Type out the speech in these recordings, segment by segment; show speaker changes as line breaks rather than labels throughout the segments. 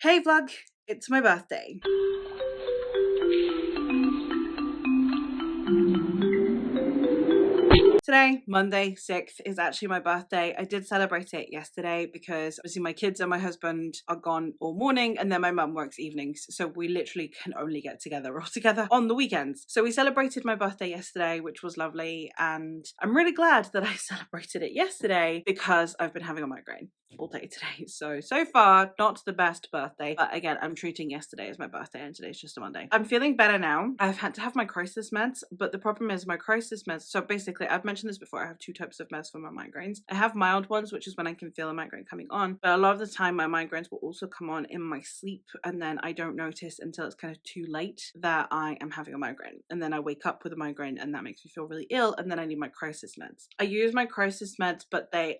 Hey vlog, it's my birthday. Today, Monday 6th, is actually my birthday. I did celebrate it yesterday because obviously my kids and my husband are gone all morning and then my mum works evenings. So we literally can only get together all together on the weekends. So we celebrated my birthday yesterday, which was lovely. And I'm really glad that I celebrated it yesterday because I've been having a migraine all day today. So far, not the best birthday. But again, I'm treating yesterday as my birthday and today's just a Monday. I'm feeling better now. I've had to have my crisis meds, but the problem is my crisis meds. So basically, I've mentioned this before, I have two types of meds for my migraines. I have mild ones, which is when I can feel a migraine coming on, but a lot of the time my migraines will also come on in my sleep, and then I don't notice until it's kind of too late that I am having a migraine, and then I wake up with a migraine and that makes me feel really ill, and then I need my crisis meds. I use my crisis meds, but they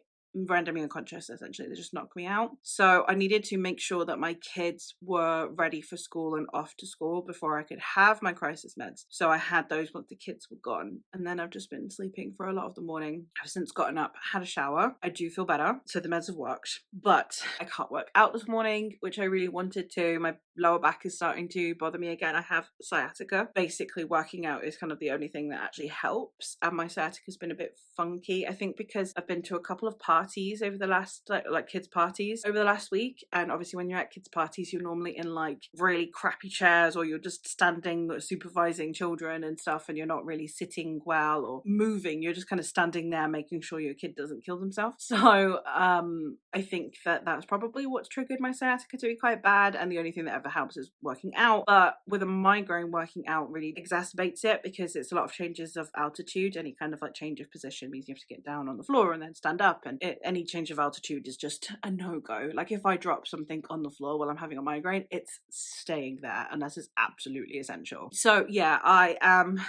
render me unconscious. Essentially, they just knock me out. So I needed to make sure that my kids were ready for school and off to school before I could have my crisis meds. So I had those once the kids were gone, and then I've just been sleeping for a lot of the morning. I've since gotten up, had a shower. I do feel better, so the meds have worked, but I can't work out this morning, which I really wanted to. My lower back is starting to bother me again. I have sciatica. Basically, working out is kind of the only thing that actually helps, and my sciatica has been a bit funky. I think because I've been to a couple of parties over the last like kids parties over the last week, and obviously when you're at kids parties you're normally in like really crappy chairs, or you're just standing supervising children and stuff, and you're not really sitting well or moving. You're just kind of standing there making sure your kid doesn't kill themselves. So I think that that's probably what's triggered my sciatica to be quite bad, and the only thing that ever helps is working out. But with a migraine, working out really exacerbates it because it's a lot of changes of altitude. Any kind of like change of position means you have to get down on the floor and then stand up, and any change of altitude is just a no-go. Like if I drop something on the floor while I'm having a migraine, it's staying there unless it's absolutely essential. So yeah, I am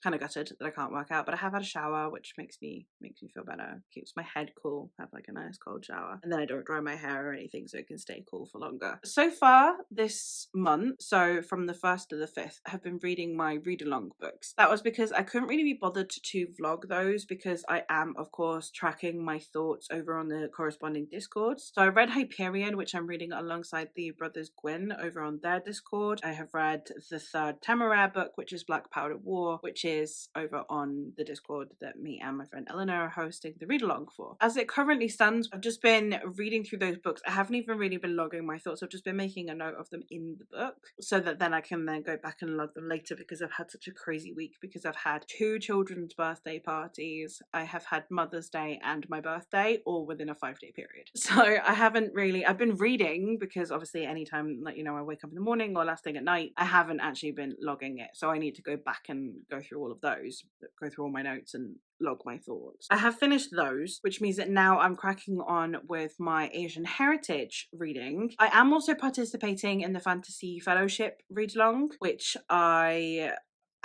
kind of gutted that I can't work out, but I have had a shower, which makes me feel better, keeps my head cool. Have like a nice cold shower, and then I don't dry my hair or anything, so it can stay cool for longer. So far this month, so from the 1st to the 5th, I have been reading my read along books. That was because I couldn't really be bothered to vlog those because I am of course tracking my thoughts over on the corresponding discords. So I read Hyperion, which I'm reading alongside the brothers Gwyn over on their discord. I have read the third Temeraire book, which is Black Powder War, which is over on the discord that me and my friend Eleanor are hosting the read along for. As it currently stands, I've just been reading through those books. I haven't even really been logging my thoughts. I've just been making a note of them in the book so that then I can then go back and log them later, because I've had such a crazy week, because I've had 2 children's birthday parties. I have had Mother's Day and my birthday all within a 5-day period. So I've been reading because obviously anytime, like, you know, I wake up in the morning or last thing at night, I haven't actually been logging it. So I need to go back and go through all of those, go through all my notes and log my thoughts. I have finished those, which means that now I'm cracking on with my Asian heritage reading. I am also participating in the Fantasy Fellowship read along, which I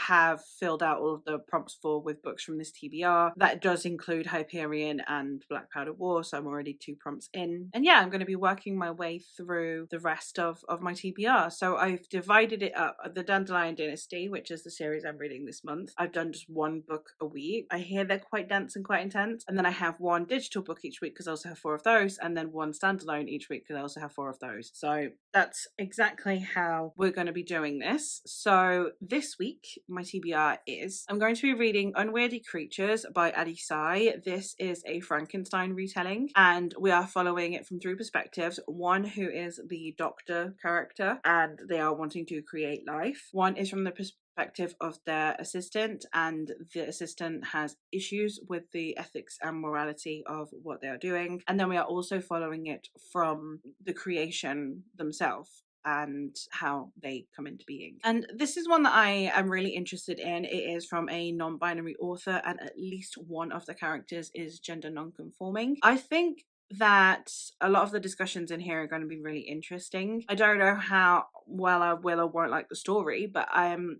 have filled out all of the prompts for with books from this TBR. That does include Hyperion and Black Powder War, so I'm already 2 prompts in. And yeah, I'm going to be working my way through the rest of my TBR. So I've divided it up. The Dandelion Dynasty, which is the series I'm reading this month, I've done just 1 book a week. I hear they're quite dense and quite intense. And then I have 1 digital book each week because I also have 4 of those, and then 1 standalone each week because I also have 4 of those. So that's exactly how we're going to be doing this. So this week, my TBR is I'm going to be reading Unwieldy Creatures by Adi Sai. This is a Frankenstein retelling, and we are following it from 3 perspectives. One who is the doctor character, and they are wanting to create life. One is from the perspective of their assistant, and the assistant has issues with the ethics and morality of what they are doing. And then we are also following it from the creation themselves and how they come into being. And this is one that I am really interested in. It is from a non-binary author, and at least one of the characters is gender non-conforming. I think that a lot of the discussions in here are going to be really interesting. I don't know how well I will or won't like the story, but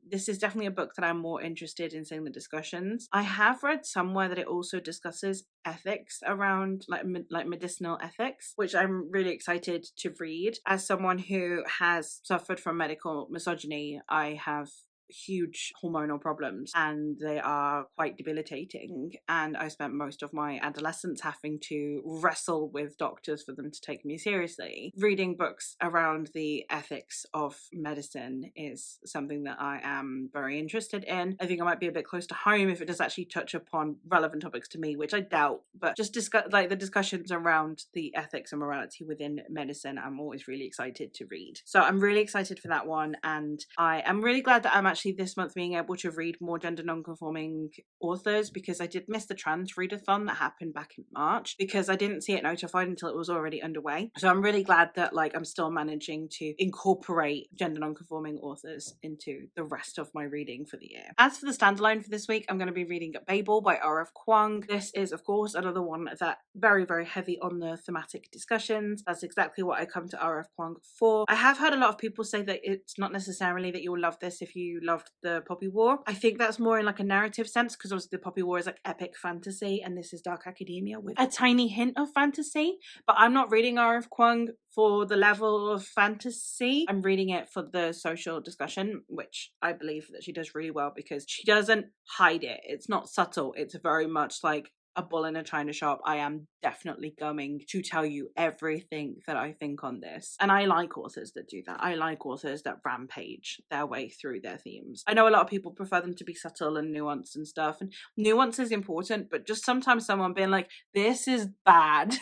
this is definitely a book that I'm more interested in seeing the discussions. I have read somewhere that it also discusses ethics around like medicinal ethics, which I'm really excited to read. As someone who has suffered from medical misogyny, I have huge hormonal problems and they are quite debilitating. And I spent most of my adolescence having to wrestle with doctors for them to take me seriously. Reading books around the ethics of medicine is something that I am very interested in. I think I might be a bit close to home if it does actually touch upon relevant topics to me, which I doubt, but just the discussions around the ethics and morality within medicine, I'm always really excited to read. So I'm really excited for that one, and I am really glad that I'm actually this month being able to read more gender non-conforming authors, because I did miss the trans readathon that happened back in March because I didn't see it notified until it was already underway. So I'm really glad that I'm still managing to incorporate gender non-conforming authors into the rest of my reading for the year. As for the standalone for this week, I'm going to be reading Babel by R.F. Kuang. This is, of course, another one that very, very heavy on the thematic discussions. That's exactly what I come to R.F. Kuang for. I have heard a lot of people say that it's not necessarily that you'll love this if you loved the Poppy War. I think that's more in a narrative sense, because obviously the Poppy War is epic fantasy and this is dark academia with a tiny hint of fantasy. But I'm not reading R.F. Kuang for the level of fantasy. I'm reading it for the social discussion, which I believe that she does really well because she doesn't hide it. It's not subtle. It's very much like a bull in a china shop. I am definitely going to tell you everything that I think on this. And I like authors that do that. I like authors that rampage their way through their themes. I know a lot of people prefer them to be subtle and nuanced and stuff. And nuance is important, but just sometimes someone being like, this is bad.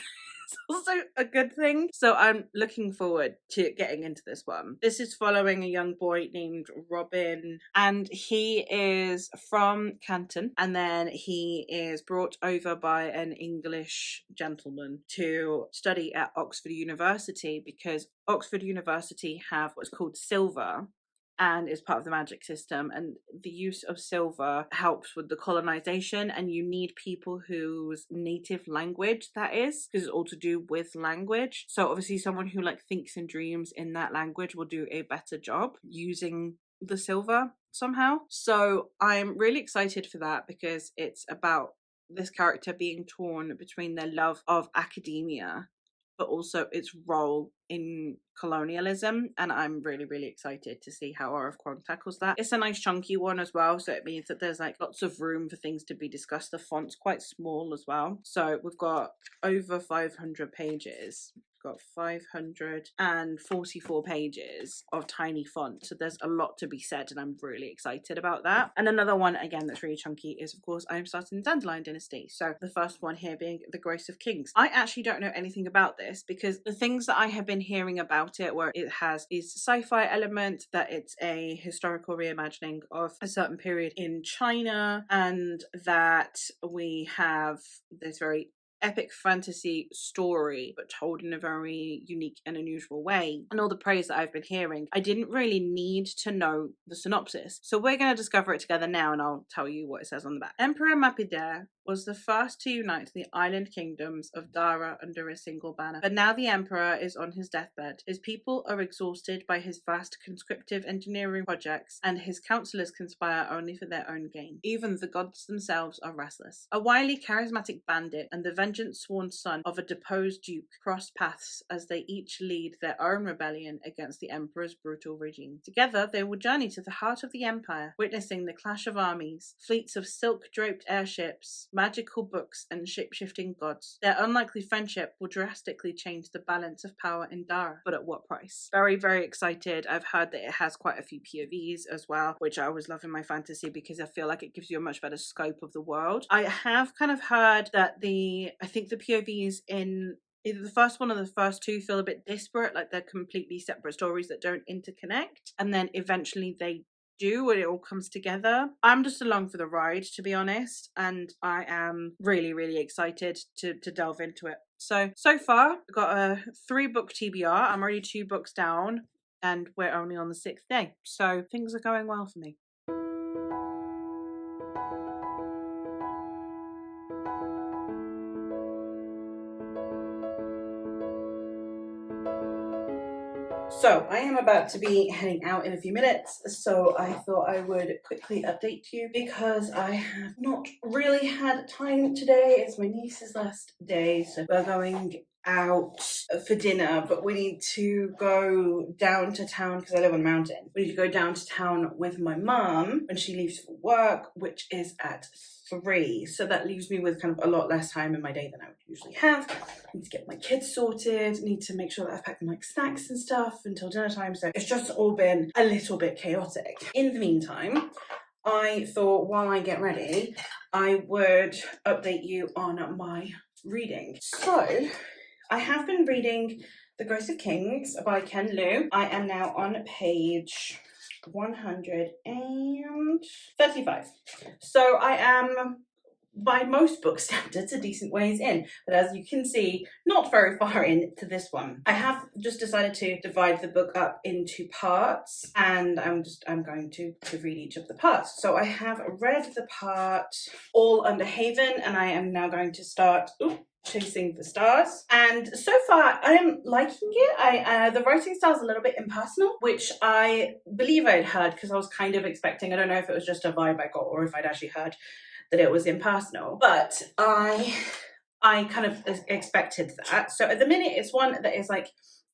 It's also a good thing. So I'm looking forward to getting into this one. This is following a young boy named Robin, and he is from Canton, and then he is brought over by an English gentleman to study at Oxford University, because Oxford University have what's called silver, and is part of the magic system, and the use of silver helps with the colonization, and you need people whose native language that is, because it's all to do with language. So obviously someone who thinks and dreams in that language will do a better job using the silver somehow. So I'm really excited for that, because it's about this character being torn between their love of academia but also its role in colonialism, and I'm really, really excited to see how R.F. Kuang tackles that. It's a nice chunky one as well, so it means that there's lots of room for things to be discussed. The font's quite small as well, so we've got over 500 pages. Got 544 pages of tiny font, so there's a lot to be said, and I'm really excited about that. And another one again that's really chunky is, of course, I'm starting Dandelion Dynasty. So the first one here being The Grace of Kings. I actually don't know anything about this, because the things that I have been hearing about it, where it has is sci-fi element, that it's a historical reimagining of a certain period in China, and that we have this very epic fantasy story but told in a very unique and unusual way, and all the praise that I've been hearing, I didn't really need to know the synopsis. So we're going to discover it together now, and I'll tell you what it says on the back. Emperor Mapidere was the first to unite the island kingdoms of Dara under a single banner. But now the emperor is on his deathbed. His people are exhausted by his vast conscriptive engineering projects, and his counselors conspire only for their own gain. Even the gods themselves are restless. A wily, charismatic bandit and the vengeance-sworn son of a deposed duke cross paths as they each lead their own rebellion against the emperor's brutal regime. Together, they will journey to the heart of the empire, witnessing the clash of armies, fleets of silk-draped airships, magical books, and shape-shifting gods. Their unlikely friendship will drastically change the balance of power in Dara, but at what price? Very, very excited. I've heard that it has quite a few POVs as well, which I always love in my fantasy because I feel like it gives you a much better scope of the world. I have kind of heard that I think the POVs in either the first one or the first two feel a bit disparate, like they're completely separate stories that don't interconnect, and then eventually they do when it all comes together. I'm just along for the ride, to be honest, and I am really, really excited to delve into it. So far, I've got a 3-book TBR. I'm already 2 books down, and we're only on the 6th day. So things are going well for me. So I am about to be heading out in a few minutes, so I thought I would quickly update you because I have not really had time today. It's my niece's last day, so we're going out for dinner, but we need to go down to town because I live on a mountain. We need to go down to town with my mum when she leaves for work, which is at 3. So that leaves me with kind of a lot less time in my day than I would usually have. I need to get my kids sorted, need to make sure that I've packed my snacks and stuff until dinner time. So it's just all been a little bit chaotic. In the meantime, I thought while I get ready, I would update you on my reading. So I have been reading The Grace of Kings by Ken Liu. I am now on page 135. So I am, by most book standards, a decent ways in, but as you can see, not very far into this one. I have just decided to divide the book up into parts, and I'm going to read each of the parts. So I have read the part All Under Haven, and I am now going to start Chasing the Stars, and so far I am liking it. The writing style is a little bit impersonal, which I believe I'd heard because I was kind of expecting. I don't know if it was just a vibe I got or if I'd actually heard that it was impersonal, but I kind of expected that. So at the minute, it's one that is like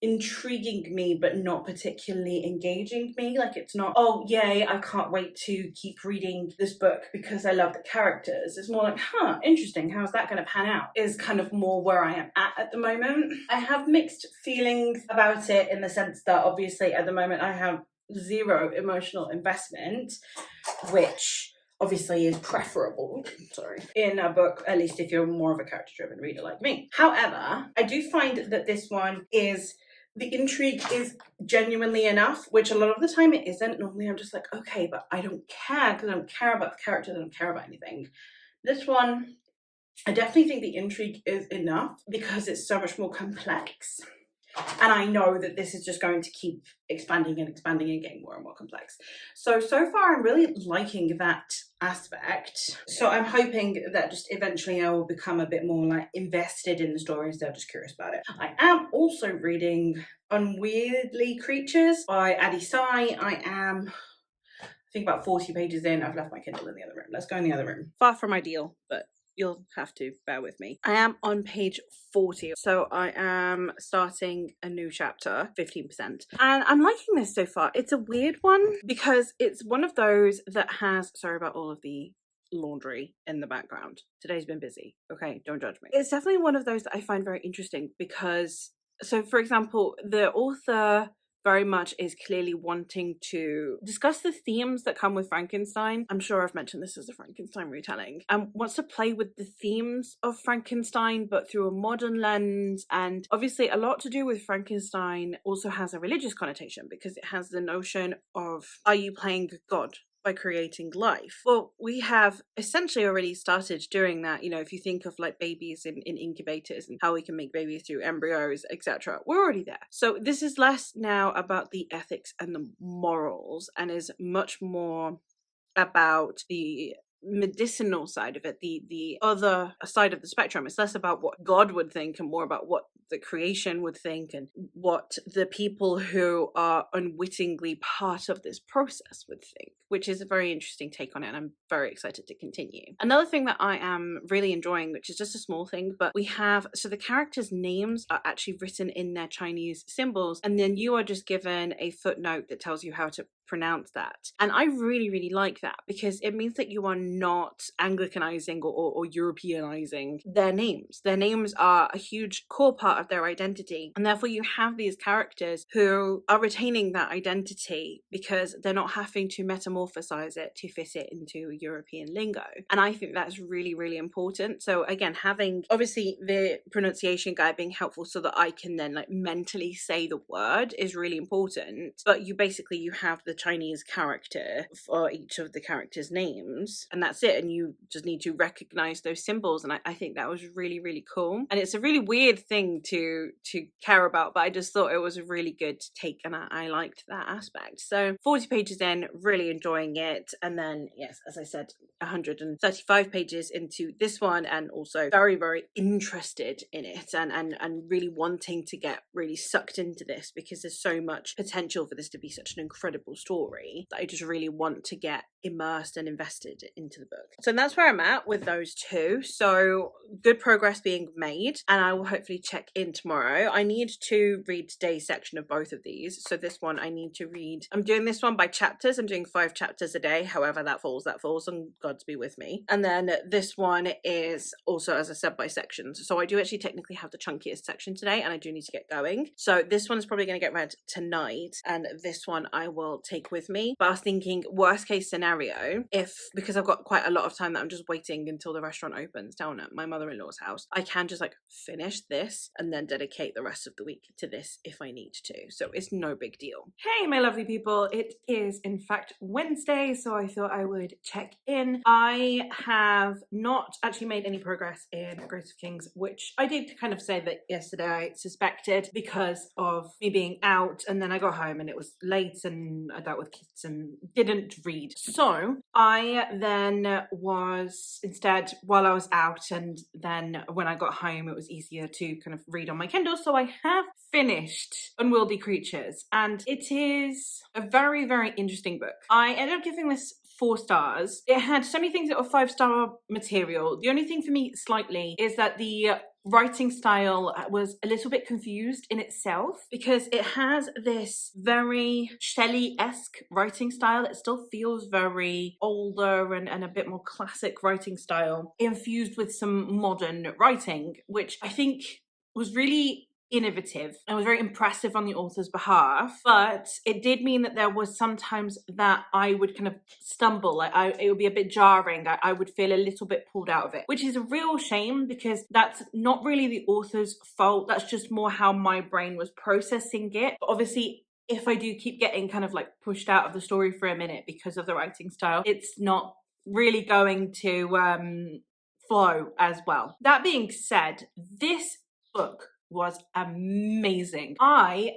intriguing me but not particularly engaging me. Like, it's not, oh yay, I can't wait to keep reading this book because I love the characters. It's more like, interesting, how's that going to pan out, is kind of more where I am at the moment. I have mixed feelings about it in the sense that obviously at the moment I have zero emotional investment, which obviously is preferable, in a book, at least if you're more of a character-driven reader like me. However, I do find that this one is, the intrigue is genuinely enough, which a lot of the time it isn't. Normally I'm just like, okay, but I don't care because I don't care about the characters, I don't care about anything. This one, I definitely think the intrigue is enough because it's so much more complex. And I know that this is just going to keep expanding and expanding and getting more and more complex. So far I'm really liking that aspect. So I'm hoping that just eventually I will become a bit more like invested in the story instead of just curious about it. I am also reading Unwieldy Creatures by Addie Sai. I think about 40 pages in. I've left my Kindle in the other room. Let's go in the other room. Far from ideal, but you'll have to bear with me. I am on page 40, so I am starting a new chapter, 15%. And I'm liking this so far. It's a weird one because it's one of those that has, sorry about all of the laundry in the background. Today's been busy. Okay, don't judge me. It's definitely one of those that I find very interesting because, so for example, the author very much is clearly wanting to discuss the themes that come with Frankenstein. I'm sure I've mentioned this as a Frankenstein retelling, and wants to play with the themes of Frankenstein but through a modern lens. And obviously a lot to do with Frankenstein also has a religious connotation because it has the notion of, are you playing God by creating life? Well, we have essentially already started doing that. You know, if you think of like babies in incubators and how we can make babies through embryos, etc., we're already there. So this is less now about the ethics and the morals and is much more about the medicinal side of it, the other side of the spectrum. It's less about what God would think and more about what the creation would think and what the people who are unwittingly part of this process would think, which is a very interesting take on it, and I'm very excited to continue. Another thing that I am really enjoying, which is just a small thing, but we have, so the characters' names are actually written in their Chinese symbols, and then you are just given a footnote that tells you how to pronounce that. And I really, really like that because it means that you are not Anglicanizing or Europeanizing their names. Their names are a huge core part of their identity, and therefore you have these characters who are retaining that identity because they're not having to metamorphosize it to fit it into European lingo. And I think that's really, really important. So again, having obviously the pronunciation guide being helpful so that I can then like mentally say the word is really important. But you have the Chinese character for each of the characters' names, and that's it. And you just need to recognize those symbols. And I think that was really, really cool. And it's a really weird thing to care about, but I just thought it was a really good take, and I liked that aspect. So 40 pages in, really enjoying it. And then, yes, as I said, 135 pages into this one, and also very, very interested in it, and really wanting to get really sucked into this, because there's so much potential for this to be such an incredible story that I just really want to get immersed and invested into the book. So that's where I'm at with those two. So good progress being made, and I will hopefully check in tomorrow. I need to read today's section of both of these. So this one I need to read. I'm doing this one by chapters. I'm doing 5 chapters a day. However that falls, and God's be with me. And then this one is also, as I said, by sections. So I do actually technically have the chunkiest section today, and I do need to get going. So this one is probably going to get read tonight, and this one I will take with me. But I was thinking, worst case scenario, because I've got quite a lot of time that I'm just waiting until the restaurant opens down at my mother-in-law's house, I can just like finish this and then dedicate the rest of the week to this if I need to. So it's no big deal. Hey, my lovely people, it is in fact Wednesday, so I thought I would check in. I have not actually made any progress in Grace of Kings, which I did kind of say that yesterday I suspected because of me being out, and then I got home and it was late and I dealt with kids and didn't read. So I then was instead, while I was out, and then when I got home it was easier to kind of read on my Kindle, so I have finished Unwieldy Creatures, and it is a very, very interesting book. I ended up giving this 4 stars. It had so many things that were 5-star material. The only thing for me slightly is that the writing style was a little bit confused in itself, because it has this very Shelley-esque writing style. It still feels very older and a bit more classic writing style, infused with some modern writing, which I think was really innovative and was very impressive on the author's behalf. But it did mean that there was sometimes that I would kind of stumble, it would be a bit jarring. I would feel a little bit pulled out of it, which is a real shame, because that's not really the author's fault. That's just more how my brain was processing it. But obviously, if I do keep getting kind of like pushed out of the story for a minute because of the writing style, it's not really going to flow as well. That being said, this book was amazing. I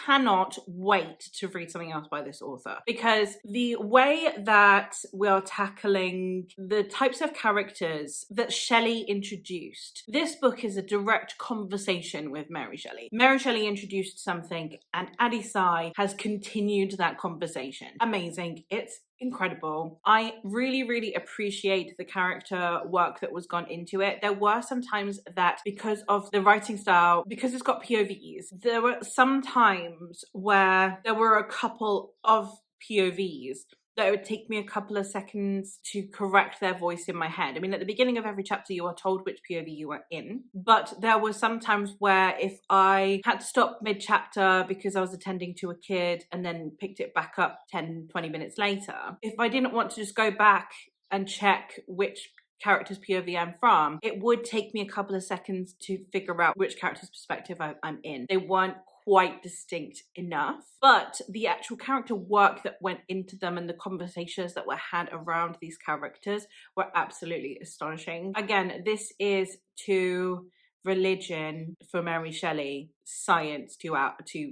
cannot wait to read something else by this author, because the way that we are tackling the types of characters that Shelley introduced, this book is a direct conversation with Mary Shelley. Mary Shelley introduced something, and Addie Sai has continued that conversation. Amazing. It's incredible. I really, really appreciate the character work that was gone into it. There were some times that, because of the writing style, because it's got POVs, there were some times where there were a couple of POVs that it would take me a couple of seconds to correct their voice in my head. I mean, at the beginning of every chapter, you are told which POV you are in, but there were some times where if I had to stop mid-chapter because I was attending to a kid and then picked it back up 10, 20 minutes later, if I didn't want to just go back and check which character's POV I'm from, it would take me a couple of seconds to figure out which character's perspective I'm in. They weren't quite distinct enough, but the actual character work that went into them and the conversations that were had around these characters were absolutely astonishing. Again, this is to religion for Mary Shelley, science to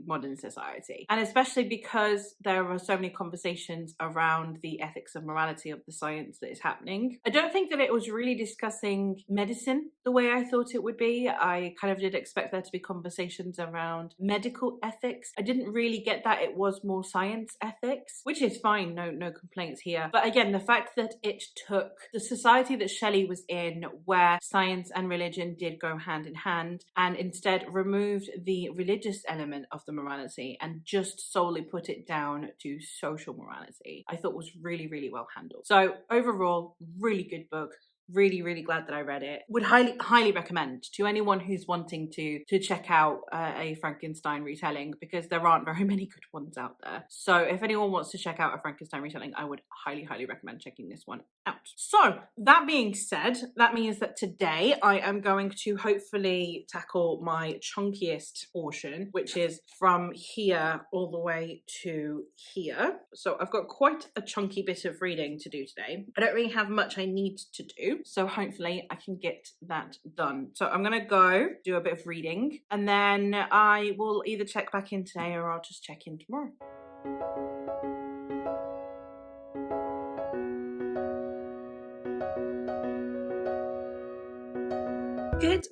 modern society, and especially because there are so many conversations around the ethics and morality of the science that is happening. I don't think that it was really discussing medicine the way I thought it would be. I kind of did expect there to be conversations around medical ethics. I didn't really get that. It was more science ethics, which is fine, no complaints here. But again, the fact that it took the society that Shelley was in, where science and religion did go hand in hand, and instead removed the religious element of the morality and just solely put it down to social morality, I thought was really, really well handled. So overall, really good book. Really, really glad that I read it. Would highly recommend to anyone who's wanting to check out a Frankenstein retelling, because there aren't very many good ones out there. So if anyone wants to check out a Frankenstein retelling, I would highly recommend checking this one out. So that being said, that means that today I am going to hopefully tackle my chunkiest portion, which is from here all the way to here. So I've got quite a chunky bit of reading to do today. I don't really have much I need to do, so hopefully I can get that done. So I'm gonna go do a bit of reading, and then I will either check back in today or I'll just check in tomorrow.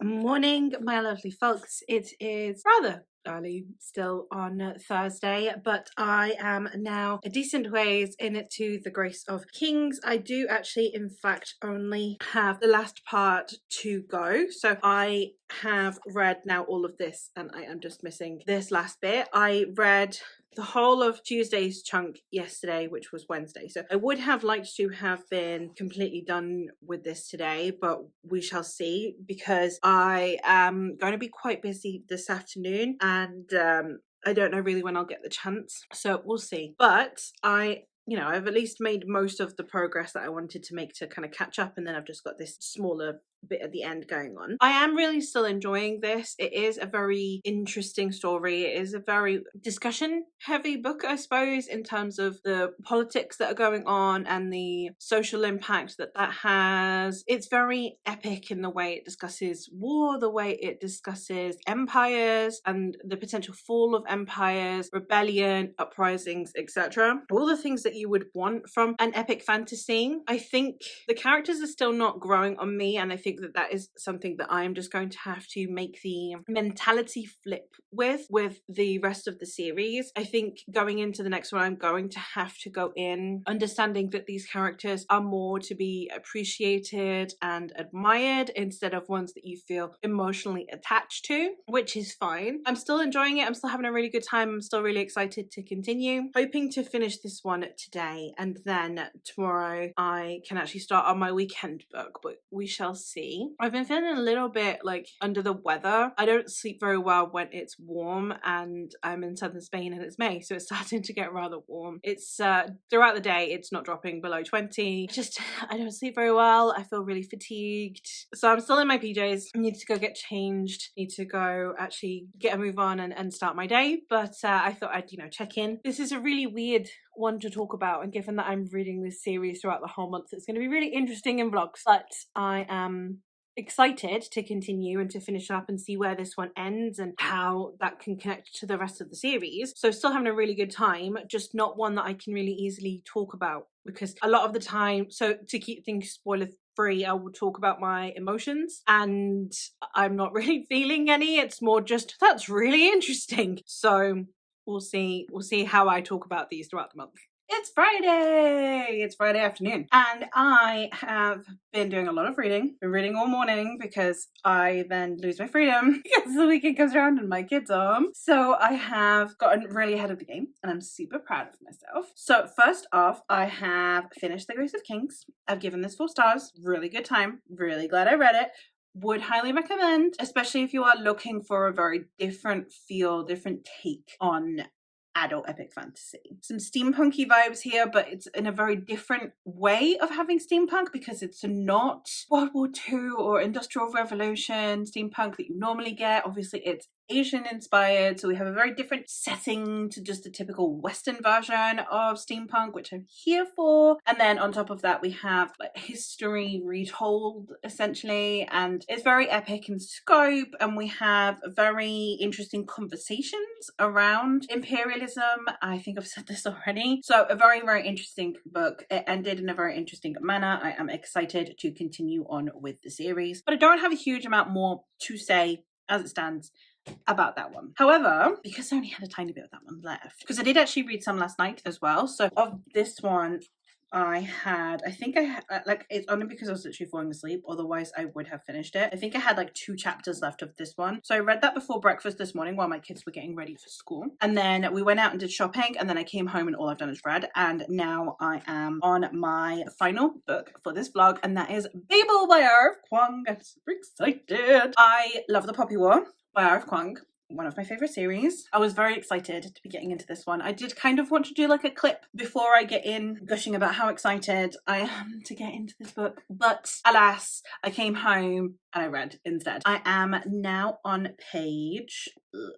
Good morning, my lovely folks. It is rather early still on Thursday, but I am now a decent ways into the Grace of Kings. I do actually, in fact, only have the last part to go. So I have read now all of this and I am just missing this last bit. I read the whole of Tuesday's chunk yesterday, which was Wednesday. So I would have liked to have been completely done with this today, but we shall see, because I am going to be quite busy this afternoon and I don't know really when I'll get the chance. So we'll see. But I've at least made most of the progress that I wanted to make to kind of catch up, and then I've just got this smaller bit at the end going on. I am really still enjoying this. It is a very interesting story. It is a very discussion heavy book, I suppose, in terms of the politics that are going on and the social impact that has. It's very epic in the way it discusses war, the way it discusses empires and the potential fall of empires, rebellion, uprisings, etc. All the things that you would want from an epic fantasy. I think the characters are still not growing on me, and I think that is something that I'm just going to have to make the mentality flip with the rest of the series. I think going into the next one, I'm going to have to go in understanding that these characters are more to be appreciated and admired instead of ones that you feel emotionally attached to, which is fine. I'm still enjoying it. I'm still having a really good time. I'm still really excited to continue. Hoping to finish this one today, and then tomorrow I can actually start on my weekend book, but we shall see. I've been feeling a little bit like under the weather. I don't sleep very well when it's warm, and I'm in southern Spain and it's May, so it's starting to get rather warm. It's throughout the day it's not dropping below 20. I don't sleep very well. I feel really fatigued, so I'm still in my PJs. I need to go get changed, need to go actually get a move on and start my day, but I thought I'd check in. This is a really weird one to talk about, and given that I'm reading this series throughout the whole month, it's going to be really interesting in vlogs, but I am excited to continue and to finish up and see where this one ends and how that can connect to the rest of the series. So still having a really good time, just not one that I can really easily talk about, because a lot of the time, so to keep things spoiler free, I will talk about my emotions and I'm not really feeling any. It's more just, that's really interesting. So we'll see how I talk about these throughout the month. It's Friday! It's Friday afternoon, and I have been doing a lot of reading. Been reading all morning because I then lose my freedom because the weekend comes around and my kids are home. So I have gotten really ahead of the game, and I'm super proud of myself. So first off, I have finished The Grace of Kings. I've given this 4 stars. Really good time. Really glad I read it. Would highly recommend, especially if you are looking for a very different feel, different take on adult epic fantasy. Some steampunky vibes here, but it's in a very different way of having steampunk, because it's not World War II or Industrial Revolution steampunk that you normally get. Obviously it's Asian inspired, so we have a very different setting to just a typical Western version of steampunk, which I'm here for. And then on top of that, we have like history retold essentially, and it's very epic in scope, and we have very interesting conversations around imperialism. I think I've said this already. So a very, very interesting book. It ended in a very interesting manner. I am excited to continue on with the series, but I don't have a huge amount more to say as it stands about that one. However, because I only had a tiny bit of that one left, because I did actually read some last night as well, so of this one it's only because I was literally falling asleep, otherwise I would have finished it. I think I had like 2 chapters left of this one, so I read that before breakfast this morning while my kids were getting ready for school, and then we went out and did shopping, and then I came home and all I've done is read, and now I am on my final book for this vlog, and that is Babel by R.F. Kuang. I'm super excited. I love The Poppy War by R.F. Kuang, one of my favorite series. I was very excited to be getting into this one. I did kind of want to do like a clip before I get in gushing about how excited I am to get into this book, but alas, I came home and I read instead. I am now on page,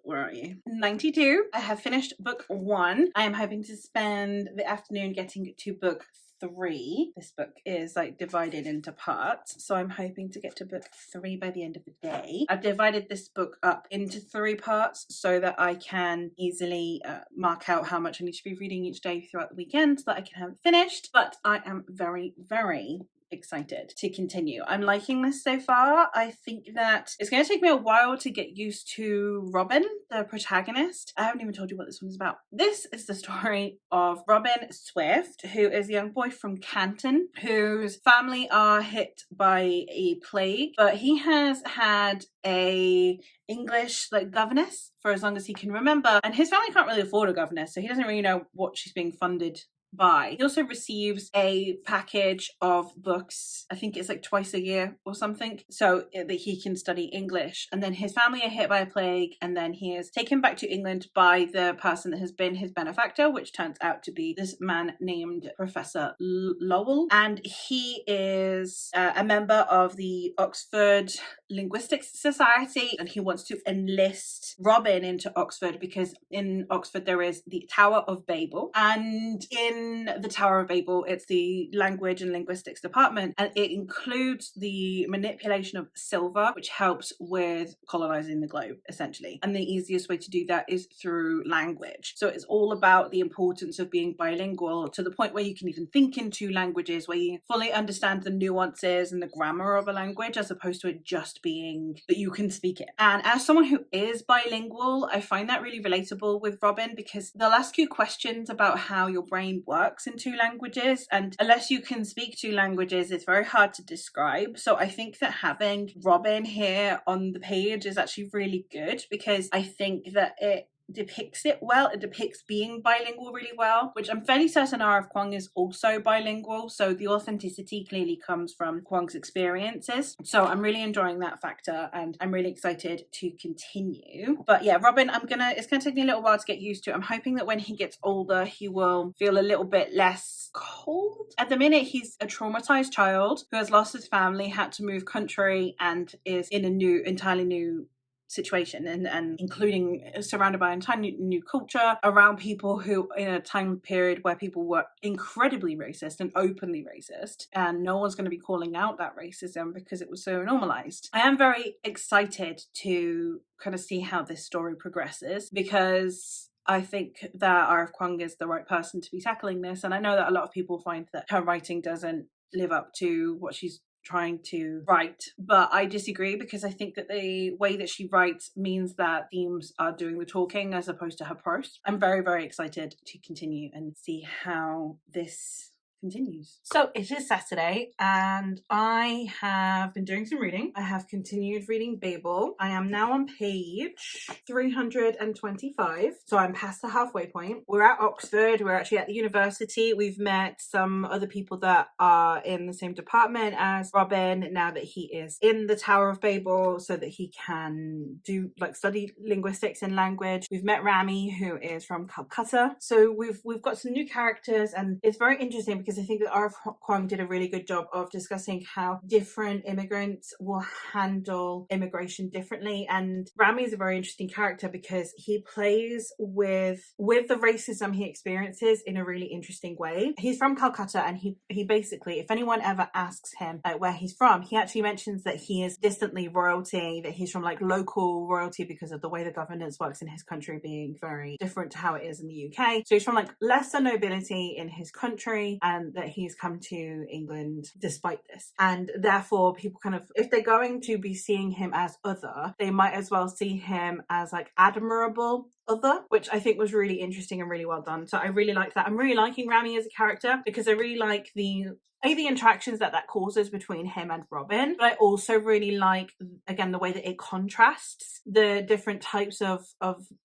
where are you? 92. I have finished book 1. I am hoping to spend the afternoon getting to book 3. This book is like divided into parts, so I'm hoping to get to book 3 by the end of the day. I've divided this book up into 3 parts so that I can easily mark out how much I need to be reading each day throughout the weekend so that I can have it finished, but I am very, very excited to continue. I'm liking this so far. I think that it's going to take me a while to get used to Robin, the protagonist. I haven't even told you what this one's about. This is the story of Robin Swift, who is a young boy from Canton, whose family are hit by a plague, but he has had a English governess for as long as he can remember, and his family can't really afford a governess, so he doesn't really know what she's being funded by. He also receives a package of books, I think it's twice a year or something, so that he can study English. And then his family are hit by a plague, and then he is taken back to England by the person that has been his benefactor, which turns out to be this man named Professor Lowell. And he is a member of the Oxford Linguistics Society, and he wants to enlist Robin into Oxford because in Oxford there is the Tower of Babel, and in the Tower of Babel it's the language and linguistics department, and it includes the manipulation of silver, which helps with colonizing the globe essentially, and the easiest way to do that is through language. So it's all about the importance of being bilingual to the point where you can even think in two languages, where you fully understand the nuances and the grammar of a language, as opposed to it just being that you can speak it. And as someone who is bilingual, I find that really relatable with Robin, because they'll ask you questions about how your brain works in two languages, and unless you can speak two languages, it's very hard to describe. So I think that having Robin here on the page is actually really good, because I think that it depicts it well. It depicts being bilingual really well, which I'm fairly certain R.F. Kuang is also bilingual, so the authenticity clearly comes from Kuang's experiences. So I'm really enjoying that factor, and I'm really excited to continue. But yeah, Robin, it's gonna take me a little while to get used to. I'm hoping that when he gets older he will feel a little bit less cold. At the minute he's a traumatized child who has lost his family, had to move country, and is in a entirely new situation, and including surrounded by an entirely new culture, around people who, in a time period where people were incredibly racist and openly racist, and no one's going to be calling out that racism because it was so normalized. I am very excited to kind of see how this story progresses, because I think that R.F. Kuang is the right person to be tackling this, and I know that a lot of people find that her writing doesn't live up to what she's trying to write, but I disagree, because I think that the way that she writes means that themes are doing the talking as opposed to her prose. I'm very, very excited to continue and see how this continues. So it is Saturday and I have been doing some reading. I have continued reading Babel. I am now on page 325, so I'm past the halfway point. We're at Oxford, we're actually at the university. We've met some other people that are in the same department as Robin now that he is in the Tower of Babel, so that he can do study linguistics and language. We've met Rami, who is from Calcutta. So we've got some new characters, and it's very interesting because I think that R.F. Kuang did a really good job of discussing how different immigrants will handle immigration differently. And Rami is a very interesting character because he plays with the racism he experiences in a really interesting way. He's from Calcutta, and he basically, if anyone ever asks him where he's from, he actually mentions that he is distantly royalty, that he's from local royalty because of the way the governance works in his country being very different to how it is in the UK. So he's from lesser nobility in his country, and that he's come to England despite this. And therefore people if they're going to be seeing him as other, they might as well see him as admirable other, which I think was really interesting and really well done. So I really like that. I'm really liking Rami as a character because I really like the interactions that causes between him and Robin, but I also really like, again, the way that it contrasts the different types of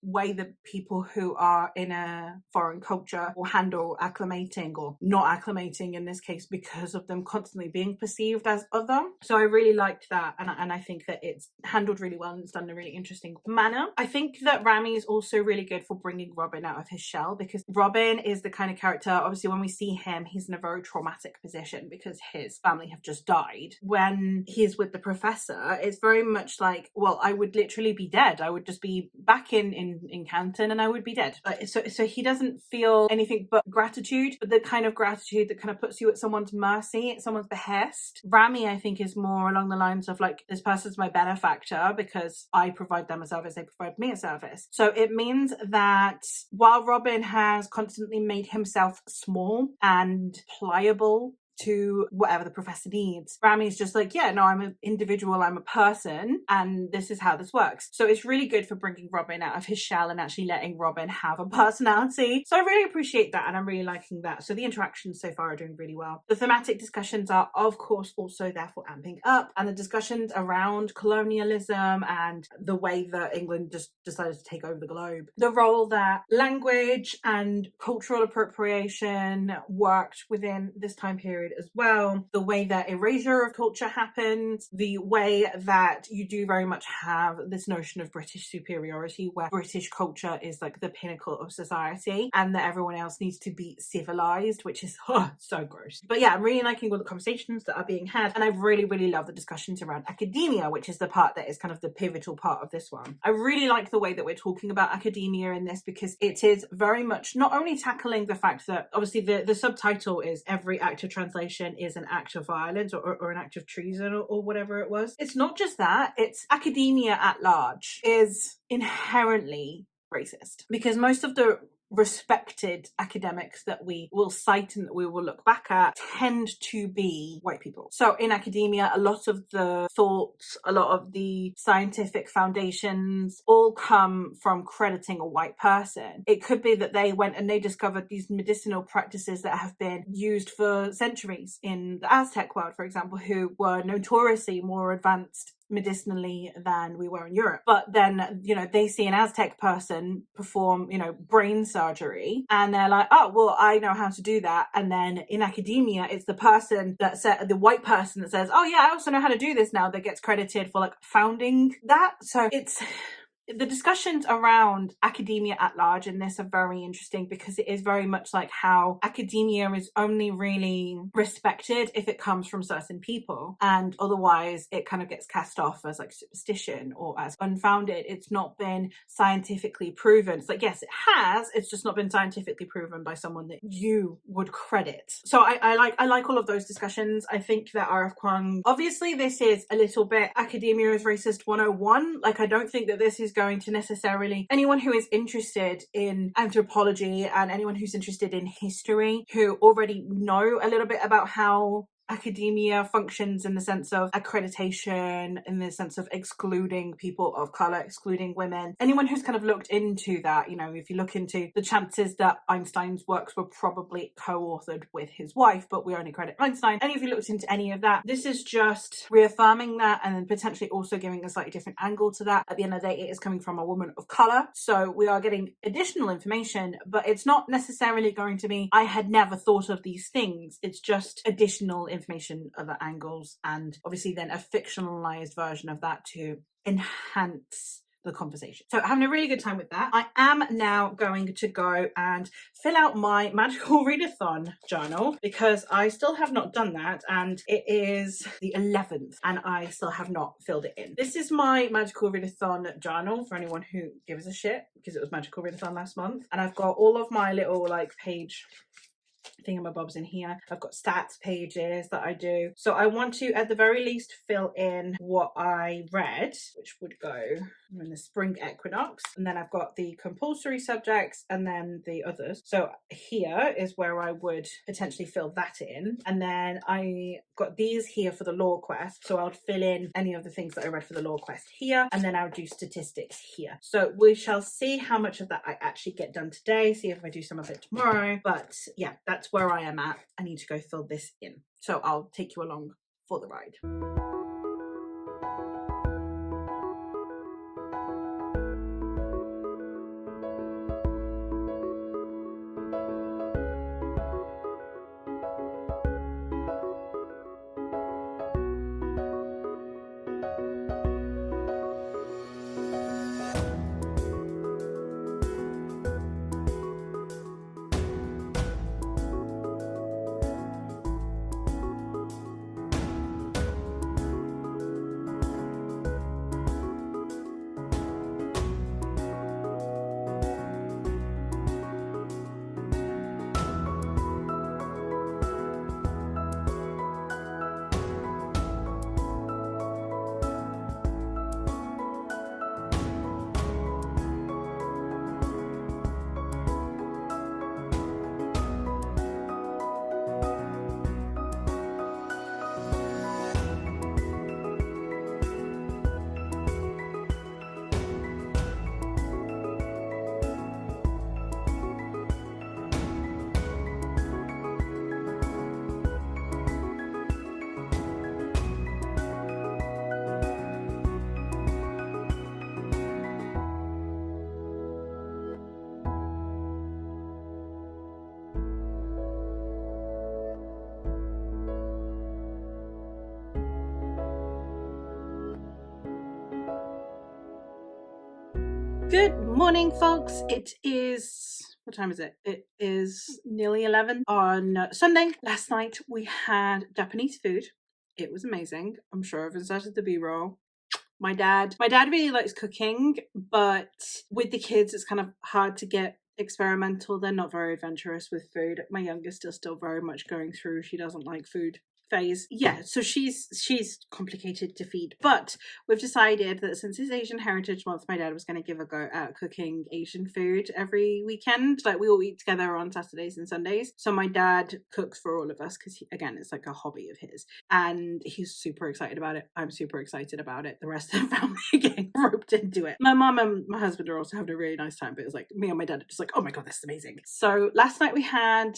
way that people who are in a foreign culture will handle acclimating or not acclimating in this case because of them constantly being perceived as other. So I really liked that, and I think that it's handled really well and it's done in a really interesting manner. I think that Rami is also really good for bringing Robin out of his shell, because Robin is the kind of character, obviously when we see him, he's in a very traumatic position because his family have just died. When he's with the professor, it's very much well, I would literally be dead. I would just be back in Canton and I would be dead. So he doesn't feel anything but gratitude, but the kind of gratitude that kind of puts you at someone's mercy, at someone's behest. Rami, I think, is more along the lines of this person's my benefactor because I provide them a service, they provide me a service. So it means that while Robin has constantly made himself small and pliable to whatever the professor needs. Rami's just like, yeah, no, I'm an individual, I'm a person, and this is how this works. So it's really good for bringing Robin out of his shell and actually letting Robin have a personality. So I really appreciate that, and I'm really liking that. So the interactions so far are doing really well. The thematic discussions are, of course, also therefore amping up, and the discussions around colonialism and the way that England just decided to take over the globe. The role that language and cultural appropriation worked within this time period as well, the way that erasure of culture happens, the way that you do very much have this notion of British superiority, where British culture is like the pinnacle of society and that everyone else needs to be civilized, which is so gross. But yeah, I'm really liking all the conversations that are being had, and I really love the discussions around academia, which is the part that is kind of the pivotal part of this one. I really like the way that we're talking about academia in this, because it is very much not only tackling the fact that obviously the subtitle is every act of translation is an act of violence or an act of treason or whatever it was. It's not just that, it's academia at large is inherently racist, because most of the respected academics that we will cite and that we will look back at tend to be white people. So in academia, a lot of the thoughts, a lot of the scientific foundations all come from crediting a white person. It could be that they went and they discovered these medicinal practices that have been used for centuries in the Aztec world, for example, who were notoriously more advanced medicinally than we were in Europe. But then, they see an Aztec person perform, brain surgery, and they're like, oh, well, I know how to do that. And then in academia, it's the person that said, the white person that says, oh yeah, I also know how to do this now, that gets credited for like founding that. So it's the discussions around academia at large in this are very interesting, because it is very much like how academia is only really respected if it comes from certain people, and otherwise it kind of gets cast off as like superstition or as unfounded. It's not been scientifically proven. It's like, yes, it has, it's just not been scientifically proven by someone that you would credit. So I like all of those discussions. I think that R.F. Kuang, obviously this is a little bit academia is racist 101. Like, I don't think that this is going to necessarily, anyone who is interested in anthropology and anyone who's interested in history, who already know a little bit about how academia functions in the sense of accreditation, in the sense of excluding people of color, excluding women. Anyone who's kind of looked into that, if you look into the chances that Einstein's works were probably co-authored with his wife, but we only credit Einstein. And if you looked into any of that, this is just reaffirming that, and then potentially also giving a slightly different angle to that. At the end of the day, it is coming from a woman of color, so we are getting additional information, but it's not necessarily going to be, I had never thought of these things. It's just additional information, other angles, and obviously then a fictionalized version of that to enhance the conversation. So having a really good time with that. I am now going to go and fill out my magical readathon journal, because I still have not done that, and it is the 11th and I still have not filled it in. This is my magical readathon journal for anyone who gives a shit, because it was magical readathon last month, and I've got all of my little like page thingamabobs in here. I've got stats pages that I do. So I want to at the very least fill in what I read, which would go in the spring equinox, and then I've got the compulsory subjects and then the others. So here is where I would potentially fill that in, and then I got these here for the law quest, so I'll fill in any of the things that I read for the law quest here, and then I'll do statistics here. So we shall see how much of that I actually get done today, see if I do some of it tomorrow. But yeah, that's where I am at. I need to go fill this in, so I'll take you along for the ride. Good morning, folks. It is, what time is it? It is nearly 11 on Sunday. Last night we had Japanese food. It was amazing. I'm sure I've inserted the B-roll. My dad really likes cooking, but with the kids it's kind of hard to get experimental. They're not very adventurous with food. My youngest is still very much going through, she doesn't like food phase. Yeah, so she's complicated to feed, but we've decided that since it's Asian Heritage Month, my dad was going to give a go at cooking Asian food every weekend. Like, we all eat together on Saturdays and Sundays, so my dad cooks for all of us because, again, it's like a hobby of his, and he's super excited about it. I'm super excited about it. The rest of the family are getting roped into it. My mum and my husband are also having a really nice time, but it's like me and my dad are just like, oh my god, this is amazing. So last night we had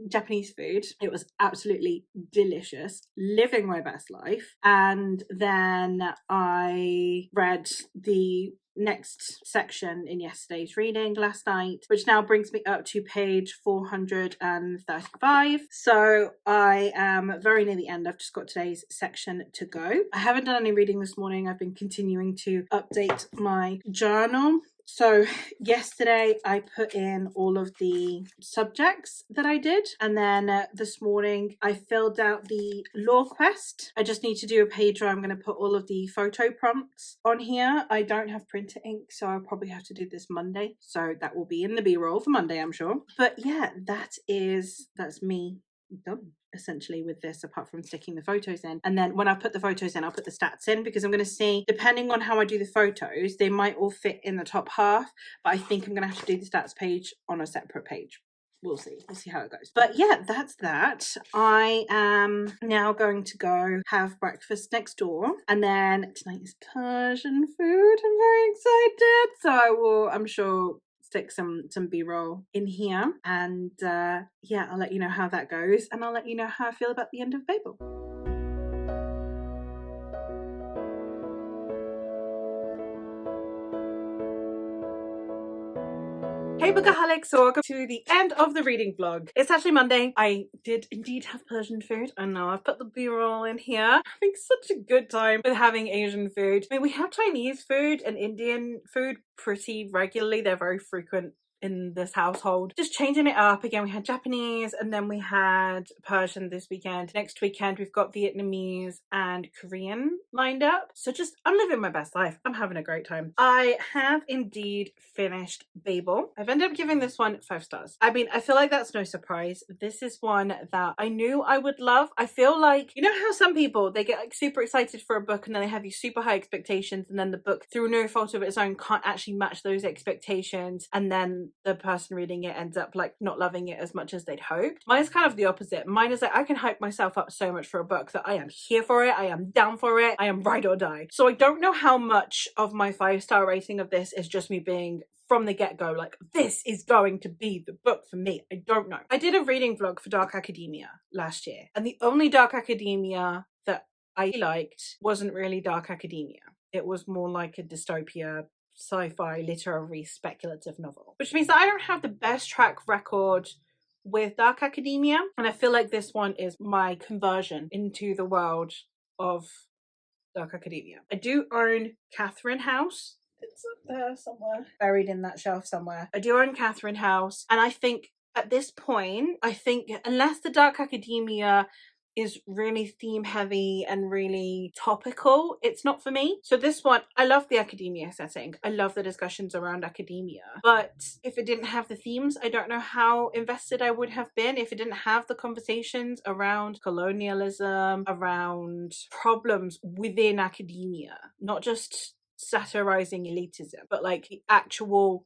Japanese food. It was absolutely delicious, living my best life. And then I read the next section in yesterday's reading last night, which now brings me up to page 435. So I am very near the end. I've just got today's section to go. I haven't done any reading this morning. I've been continuing to update my journal. So yesterday I put in all of the subjects that I did, and then this morning I filled out the law quest. I just need to do a page where I'm going to put all of the photo prompts on here. I don't have printer ink, so I'll probably have to do this Monday, so that will be in the B-roll for Monday, I'm sure. But yeah, that's me done essentially with this, apart from sticking the photos in. And then when I put the photos in, I'll put the stats in, because I'm going to see, depending on how I do the photos, they might all fit in the top half, but I think I'm going to have to do the stats page on a separate page. We'll see how it goes. But yeah, that's that. I am now going to go have breakfast next door, and then tonight is Persian food. I'm very excited, so I will, I'm sure, stick some B-roll in here, and yeah, I'll let you know how that goes, and I'll let you know how I feel about the end of Babel. Hey Bookaholics, so welcome to the end of the reading vlog. It's actually Monday. I did indeed have Persian food, and now I've put the B-roll in here. Having such a good time with having Asian food. I mean, we have Chinese food and Indian food pretty regularly. They're very frequent in this household. Just changing it up. Again, we had Japanese, and then we had Persian this weekend. Next weekend we've got Vietnamese and Korean lined up. So just, I'm living my best life. I'm having a great time. I have indeed finished Babel. I've ended up giving this one 5 stars. I mean, I feel like that's no surprise. This is one that I knew I would love. I feel like, you know how some people, they get like super excited for a book and then they have these super high expectations, and then the book, through no fault of its own, can't actually match those expectations, and then the person reading it ends up like not loving it as much as they'd hoped. Mine is kind of the opposite. Mine is like, I can hype myself up so much for a book that I am here for it, I am down for it, I am ride or die. So I don't know how much of my 5-star rating of this is just me being from the get-go like, this is going to be the book for me. I don't know. I did a reading vlog for Dark Academia last year, and the only Dark Academia that I liked wasn't really Dark Academia. It was more like a dystopia, sci-fi, literary, speculative novel, which means that I don't have the best track record with Dark Academia, and I feel like this one is my conversion into the world of Dark Academia. I do own Catherine House. It's up there somewhere, buried in that shelf somewhere. I do own Catherine House, and I think at this point, I think unless the Dark Academia is really theme heavy and really topical, it's not for me. So this one, I love the academia setting. I love the discussions around academia. But if it didn't have the themes, I don't know how invested I would have been. If it didn't have the conversations around colonialism, around problems within academia, not just satirizing elitism, but like the actual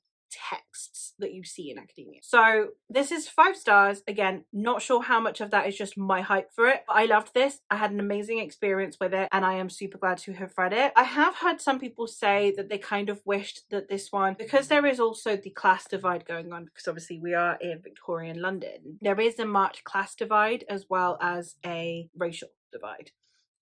texts that you see in academia. So this is 5 stars. Again, not sure how much of that is just my hype for it, but I loved this. I had an amazing experience with it, and I am super glad to have read it. I have heard some people say that they kind of wished that this one, because there is also the class divide going on, because obviously we are in Victorian London, there is a marked class divide as well as a racial divide.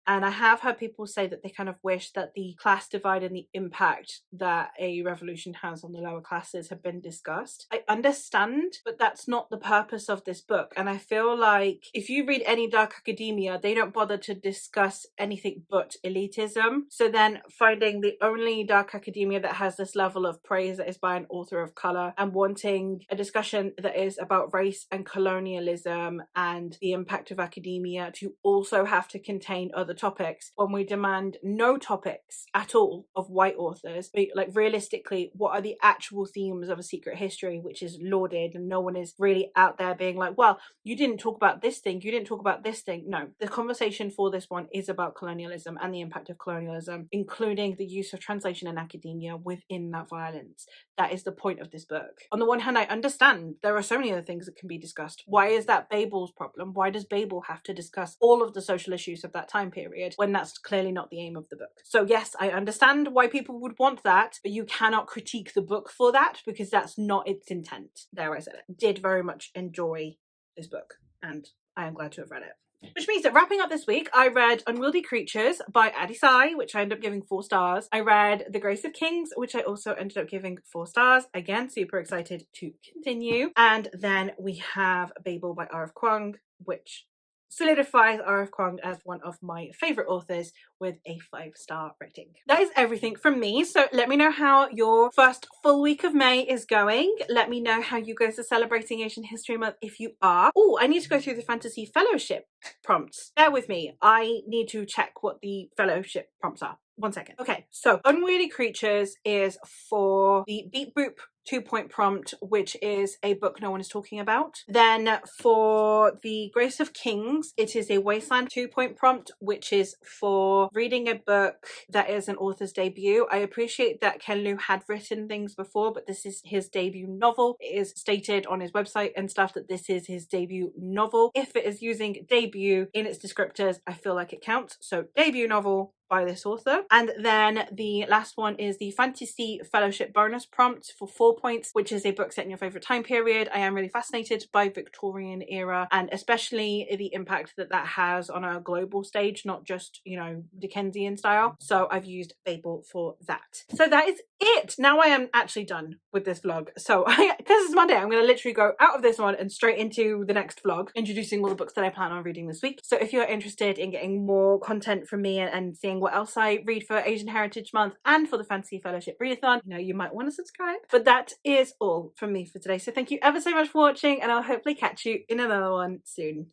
And I have heard people say that they kind of wish that the class divide and the impact that a revolution has on the lower classes have been discussed. I understand, but that's not the purpose of this book. And I feel like if you read any dark academia, they don't bother to discuss anything but elitism. So then finding the only dark academia that has this level of praise that is by an author of color, and wanting a discussion that is about race and colonialism and the impact of academia to also have to contain other topics, when we demand no topics at all of white authors. Like, realistically, what are the actual themes of A Secret History, which is lauded, and no one is really out there being like, well, you didn't talk about this thing, you didn't talk about this thing. No, the conversation for this one is about colonialism and the impact of colonialism, including the use of translation in academia within that violence. That is the point of this book. On the one hand, I understand there are so many other things that can be discussed. Why is that Babel's problem? Why does Babel have to discuss all of the social issues of that time period when that's clearly not the aim of the book? So yes, I understand why people would want that, but you cannot critique the book for that, because that's not its intent. There, I said it. Did very much enjoy this book, and I am glad to have read it. Which means that wrapping up this week, I read Unwieldy Creatures by Addie Sai, which I ended up giving 4 stars. I read The Grace of Kings, which I also ended up giving 4 stars. Again, super excited to continue. And then we have Babel by R.F. Kuang, which solidifies R.F. Kuang as one of my favourite authors, with a 5-star rating. That is everything from me. So let me know how your first full week of May is going. Let me know how you guys are celebrating Asian History Month if you are. Oh, I need to go through the Fantasy Fellowship prompts. Bear with me. I need to check what the fellowship prompts are. 1 second. Okay, so Unwieldy Creatures is for the Beep Boop 2-point prompt, which is a book no one is talking about. Then for the Grace of Kings, it is a Wasteland 2-point prompt, which is for reading a book that is an author's debut. I appreciate that Ken Liu had written things before, but this is his debut novel. It is stated on his website and stuff that this is his debut novel. If it is using debut in its descriptors, I feel like it counts. So debut novel by this author. And then the last one is the Fantasy Fellowship bonus prompt for 4 points, which is a book set in your favorite time period. I am really fascinated by Victorian era, and especially the impact that that has on a global stage, not just, you know, Dickensian style. So I've used Babel for that. So that is it. Now I am actually done with this vlog. So because it's Monday, I'm going to literally go out of this one and straight into the next vlog, introducing all the books that I plan on reading this week. So if you're interested in getting more content from me and seeing what else I read for Asian Heritage Month and for the Fantasy Fellowship Readathon, you know, you might want to subscribe. But that is all from me for today. So thank you ever so much for watching, and I'll hopefully catch you in another one soon.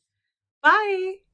Bye!